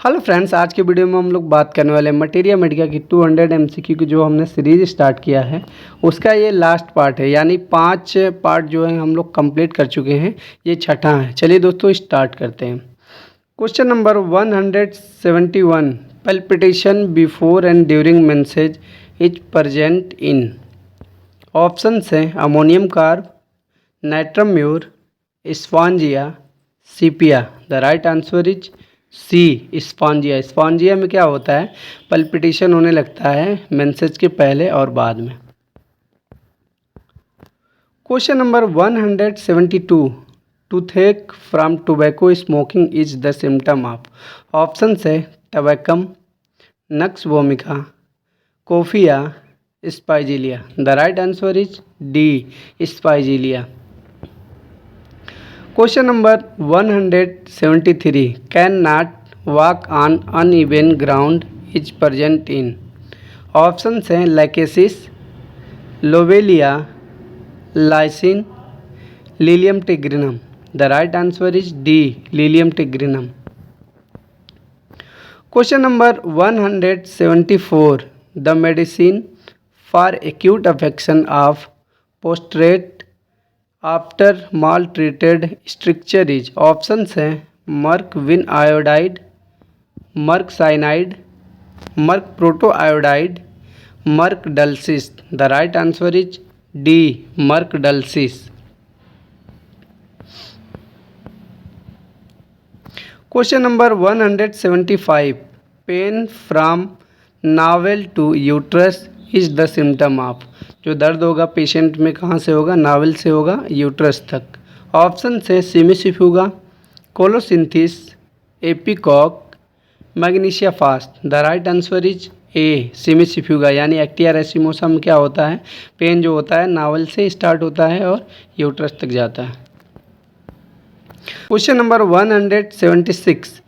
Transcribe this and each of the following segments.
Hello friends, आज के video में हम लोग बात करने वाले हैं मटेरिया मेडिका की 200 एमसीक्यू की जो हमने सीरीज स्टार्ट किया है उसका ये लास्ट पार्ट है। यानी 5 पार्ट जो है हम लोग कंप्लीट कर चुके हैं, ये छठा है। चलिए दोस्तों स्टार्ट करते हैं। Question number 171, palpitation before and during menses is present in. Option हैं ammonium carb, natrum mur, spongia, sepia. The right answer is C, spongia. Spongia में क्या होता है, पल्पिटेशन होने लगता है मेंसेज के पहले और बाद में। Question number 172, toothache from tobacco smoking is the symptom of. Option है tabacum, nux vomica, coffea, spigelia. The right answer is D, spigelia. Question number 173, can not walk on uneven ground is present in. Option हैं lachesis, लोवेलिया, lyssin, lilium tigrinum. The right answer is D, lilium tigrinum. Question number 174, the medicine for acute affection of पोस्ट्रेट after maltreated structure is. Option हैं merc bin iodide, merc cyanide, merc proto iodide, merc dulcis. The right answer is D, merc dulcis. Question number 175, pain from navel to uterus is the symptom of. जो दर्द होगा patient में कहाँ से होगा, novel से होगा यूट्रस तक। ऑप्शन है cimicifuga, colocynthis, ipecac, magnesia phos. The right answer is A, cimicifuga. यानी एक्टिया रेसिमोसा में क्या होता है, पेन जो होता है नावल से स्टार्ट होता है और यूट्रस तक जाता है। Question number 176,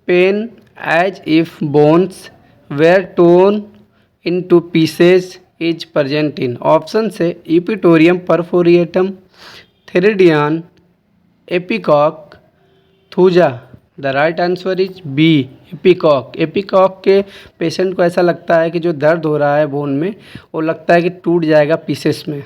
pain as if bones were torn into pieces is present in. Option से eupatorium perfoliatum, theridion, ipecac, thuja. The right answer is B, ipecac. Ipecac के पेशेंट को ऐसा लगता है कि जो दर्द हो रहा है बोन में वो लगता है कि टूट जाएगा पीसेस में।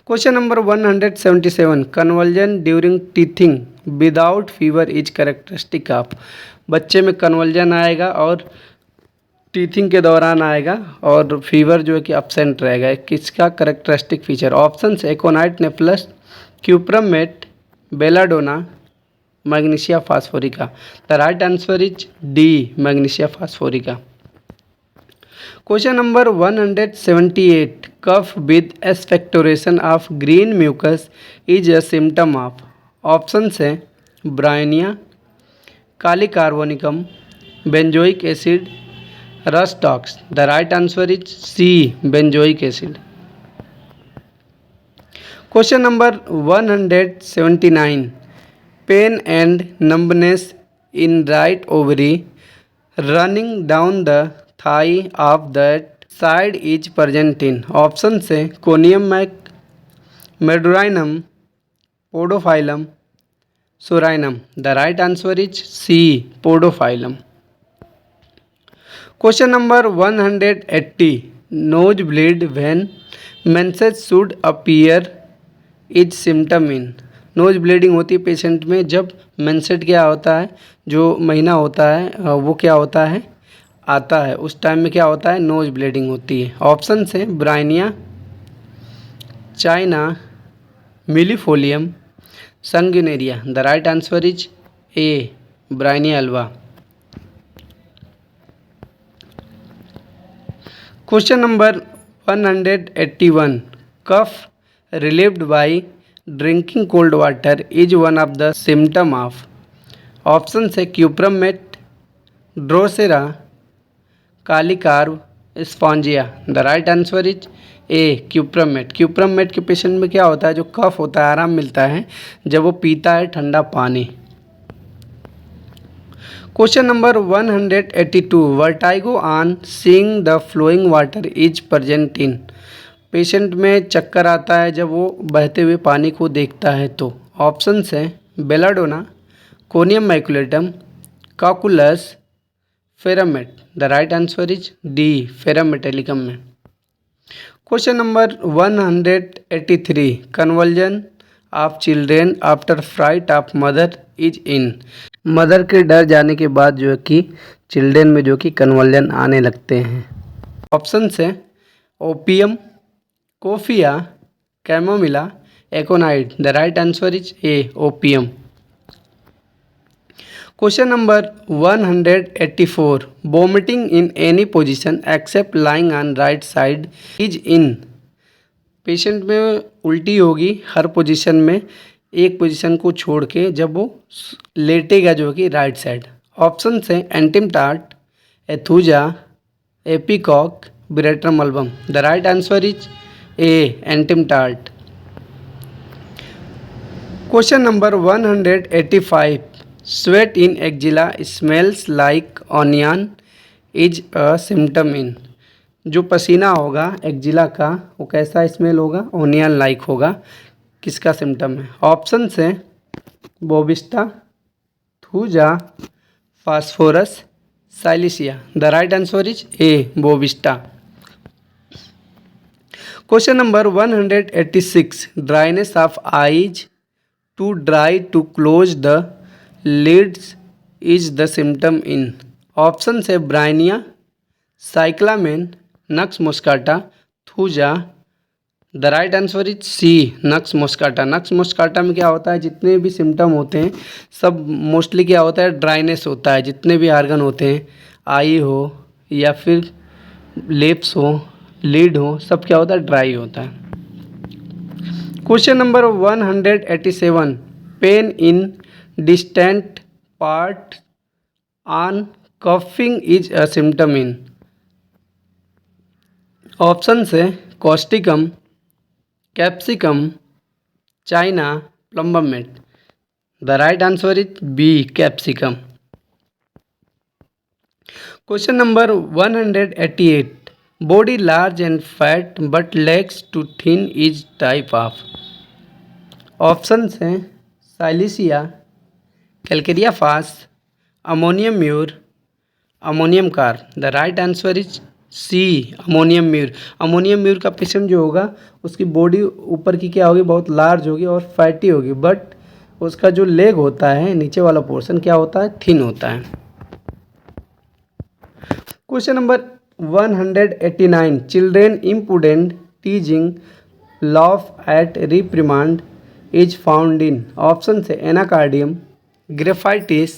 Question number 177, conversion during teething without fever is characteristic of. बच्चे में कन्वर्जन आएगा और टीथिंग के दौरान आएगा और फीवर जो है कि अब्सेंट रहेगा। किसका कैरेक्टरिस्टिक फीचर। ऑप्शन है aconite napellus, cuprum met, belladonna, magnesia phosphorica. The right answer is D, magnesia phosphorica. Question number 178, cough with expectoration of green mucus is a symptom of. Option है bryonia, kali carbonicum, benzoic acid, rhus tox. The right answer is C, benzoic acid. Question number 179, pain and numbness in right ovary running down the thigh of that side is present in. Option से conium mac, medorrhinum, podophyllum, psorinum. The right answer is C, podophyllum. Question number 180, nose bleed when menses should appear is symptom in. Nose bleeding होती है patient में जब message क्या होता है, जो महीना होता है वो क्या होता है, आता है, उस टाइम में क्या होता है, नोज ब्लीडिंग होती है। ऑप्शन है bryonia, china, millefolium, sanguinaria. The right answer is A, bryonia alba. Question number 181, cough relieved by drinking cold water is one of the symptom of. Option है cuprum met, drosera, kali carb, spongia. The right answer is A, cuprum met. Cuprum met के patient में क्या होता है, जो कफ होता है आराम मिलता है जब वो पीता है ठंडा पानी। Question number 182, vertigo on seeing the flowing water is present in. Patient में चक्कर आता है जब वो बहते हुए पानी को देखता है तो। ऑप्शंस हैं belladonna, conium maculatum, cocculus, ferrum met. The right answer is D, ferrum metallicum में। Question number 183, conversion of children after fright of mother is in. Mother के डर जाने के बाद जो है कि चिल्ड्रेन में जो कि कन्वर्जन आने लगते हैं। ऑप्शन है opium, coffea, chamomilla, aconite. The right answer is A, opium. Question number 184, vomiting in any position except lying on right side is in. Patient में उल्टी होगी हर पोजीशन में, एक पोजीशन को छोड़ के जब वो लेटेगा जो कि राइट साइड। ऑप्शन है antim tart, aethusa, ipecac, veratrum album. The right answer is A, antim tart. Question number 185, sweat in axilla smells like onion is a symptom in. जो पसीना होगा एक्जिला का वो कैसा स्मेल होगा, ऑनियन लाइक होगा, किसका सिम्टम है। ऑप्शन है bovista, thuja, phosphorus, silicea. The right answer is A, bovista. Question number 186, dryness of eyes too dry to close the lids is the symptom in. Option है bryonia, cyclamen, nux moschata, thuja. The right answer is C, nux moschata. Nux moschata में क्या होता है, जितने भी symptom होते हैं सब मोस्टली क्या होता है, ड्राइनेस होता है। जितने भी आर्गन होते हैं, आई हो या फिर लिप्स हो, लीड हो, सब क्या होता है, ड्राई होता है। Question number 187, pain in distant part on coughing is a symptom in. Option है causticum, capsicum, china, plumbum met. The right answer is B, capsicum. Question number 188, body large and fat but legs too thin is type of. Option हैं silicea, calcarea phos, ammonium mur, ammonium carb. The right answer is C, ammonium mur. Ammonium mur का patient जो होगा उसकी body ऊपर की क्या होगी, बहुत लार्ज होगी और फैटी होगी, बट उसका जो लेग होता है नीचे वाला पोर्शन क्या होता है, थिन होता है। Question number 189, children impudent teasing laugh at reprimand is found in. Option है anacardium, graphites,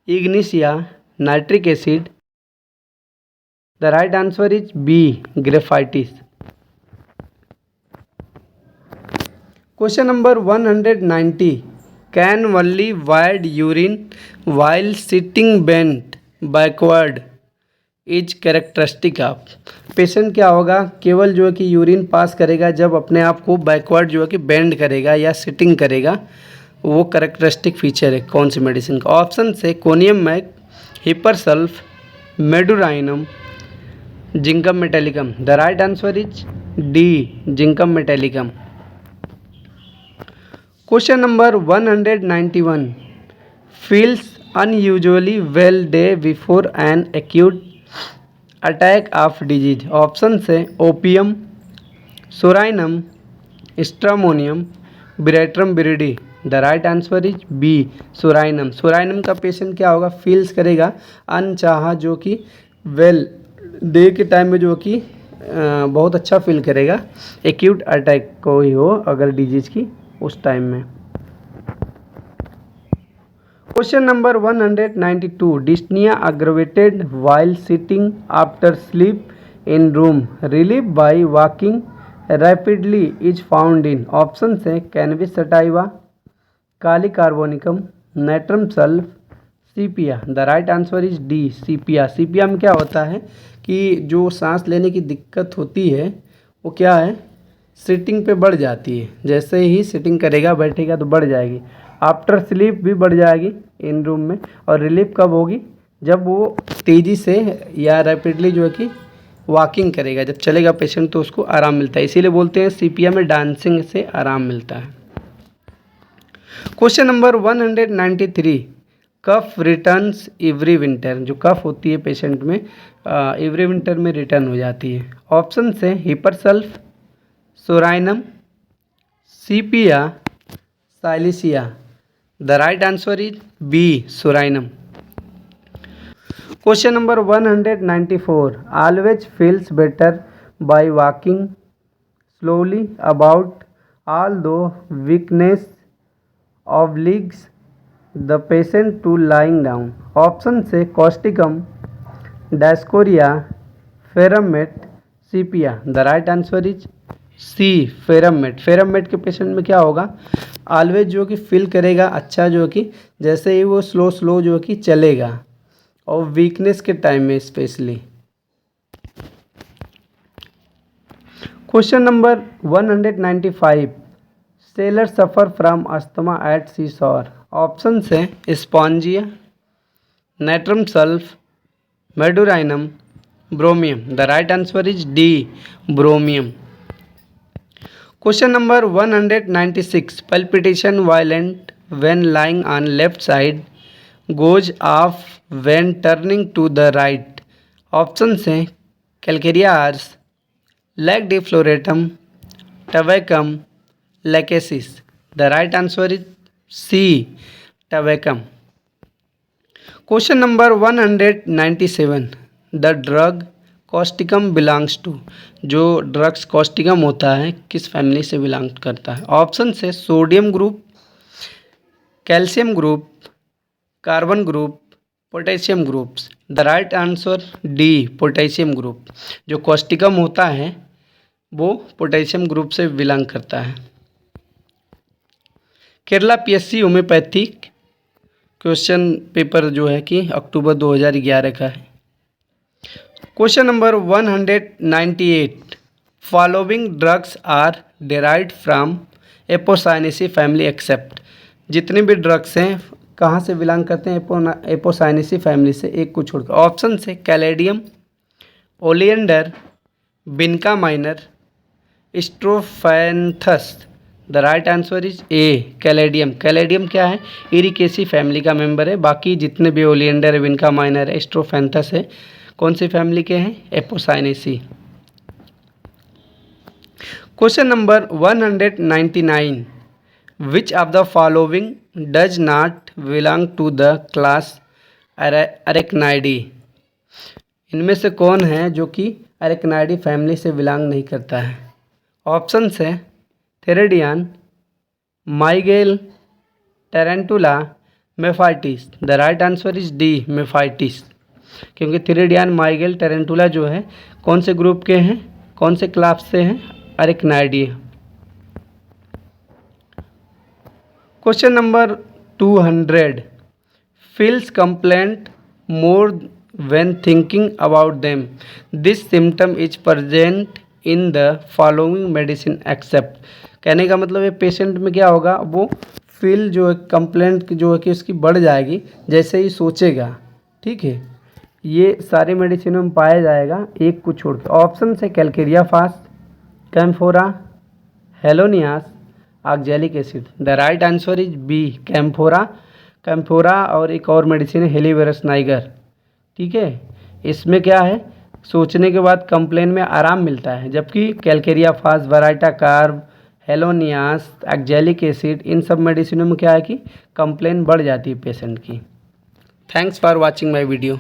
ignatia, nitric acid. The right answer is B, graphites. Question number 190, can only void urine while sitting bent backward is characteristic of. Patient क्या होगा, केवल जो है कि urine pass करेगा जब अपने आप को बैकवर्ड जो है कि बेंड करेगा या सिटिंग करेगा, वो कैरेक्टरिस्टिक फीचर है कौन सी मेडिसिन का। ऑप्शन से conium mac, hepar sulph, medorrhinum, zincum metallicum. The right answer is D, zincum metallicum. Question number 191, feels unusually well day before an acute attack of disease. Option से opium, psorinum, stramonium, veratrum viride. The right answer is B, psorinum. Psorinum का patient क्या होगा, feels करेगा अनचाहा जो कि well day के time में जो कि बहुत अच्छा फील करेगा, एक्यूट अटैक को ही हो अगर डिजीज की उस टाइम में। Question number 192, dyspnoea aggravated while sitting after sleep in room relieve by walking rapidly is found in. Option है cannabis sativa, kali carbonicum, natrum sulph, sepia. The right answer is D, sepia. Sepia में क्या होता है कि जो सांस लेने की दिक्कत होती है वो क्या है, सिटिंग पे बढ़ जाती है। जैसे ही सिटिंग करेगा बैठेगा तो बढ़ जाएगी, आफ्टर स्लीप भी बढ़ जाएगी इन रूम में। और रिलीफ कब होगी, जब वो तेज़ी से या रैपिडली जो है कि वॉकिंग करेगा, जब चलेगा पेशेंट तो उसको आराम मिलता है। इसीलिए बोलते हैं सीपिया में डांसिंग से आराम मिलता है। क्वेश्चन नंबर 193, कफ रिटर्न्स एवरी विंटर, जो कफ होती है पेशेंट में एवरी विंटर में रिटर्न हो जाती है। ऑप्शन है hepar sulph, psorinum, sepia, silicea. The right answer is B, psorinum. Question number 194, always feels better by walking slowly about although weakness obliges the patient to lying down। Option से causticum, dioscorea, ferrum met, sepia. The right answer is C, ferrum met. Ferrum met के patient में क्या होगा, always जो कि feel करेगा अच्छा, जो कि जैसे ही वो स्लो जो कि चलेगा, और वीकनेस के टाइम में specially. Question number 195, sailor suffer from asthma at sea shore. Option है spongia, natrum sulph, medorrhinum, bromium. The right answer is D, bromium. Question number 196, palpitation violent when lying on left side, goes off when turning to the right. Option हैं calcarea ars, lac defloratum, tabacum, lachesis. The right answer is C, tabacum. Question number 197, the drug causticum belongs to. जो drugs Causticum होता है किस family से belong करता है। Option है sodium group, calcium group, carbon group, potassium groups. The right answer D, potassium group. जो causticum होता है वो पोटेशियम ग्रुप से बिलोंग करता है। Kerala PSC homeopathic question paper जो है कि अक्टूबर 2011 का है। Question number 198, following drugs are derived from apocynaceae family except. जितने भी ड्रग्स हैं कहाँ से बिलोंग करते हैं, एपोसाइनेसी फैमिली से, एक को छोड़कर। ऑप्शन है caladium, oleander, vinca minor, strophanthus. The right answer is A, caladium. Caladium क्या है, इरिकेसी फैमिली का मेंबर है। बाकी जितने भी ओलियंडर है, बिनका माइनर है, स्ट्रोफैंथस है, कौन सी फैमिली के हैं, apocynaceae. Question number 199, which of the following does not belong to the class arachnida. इनमें से कौन है जो कि अरेक्नाइडी फैमिली से बिलोंग नहीं करता है। ऑप्शन है theridion, mygale, tarantula, mephitis. The right answer is D, mephitis. क्योंकि थेरेडियन, माइगेल, टेरेंटुला जो है कौन से ग्रुप के हैं, कौन से क्लास से हैं, arachnidae. Question number 200, feels complaint more when thinking about them, this symptom is present in the following medicine except। कहने का मतलब है पेशेंट में क्या होगा, वो फील जो है कंप्लेंट जो है कि उसकी बढ़ जाएगी जैसे ही सोचेगा। ठीक है, ये सारे मेडिसिनों में पाया जाएगा, एक को छोड़ के। ऑप्शन है calcarea fast, camphora, helonias, oxalic acid. The right answer is B, camphora और एक और मेडिसिन है हेलीवेरस नाइगर। ठीक है, इसमें क्या है, सोचने के बाद कंप्लेन में आराम मिलता है, जबकि calcarea fast, baryta carb, helonias, oxalic acid, इन सब मेडिसिनों में क्या है कि कंप्लेन बढ़ जाती है पेशेंट की। Thanks for watching my video.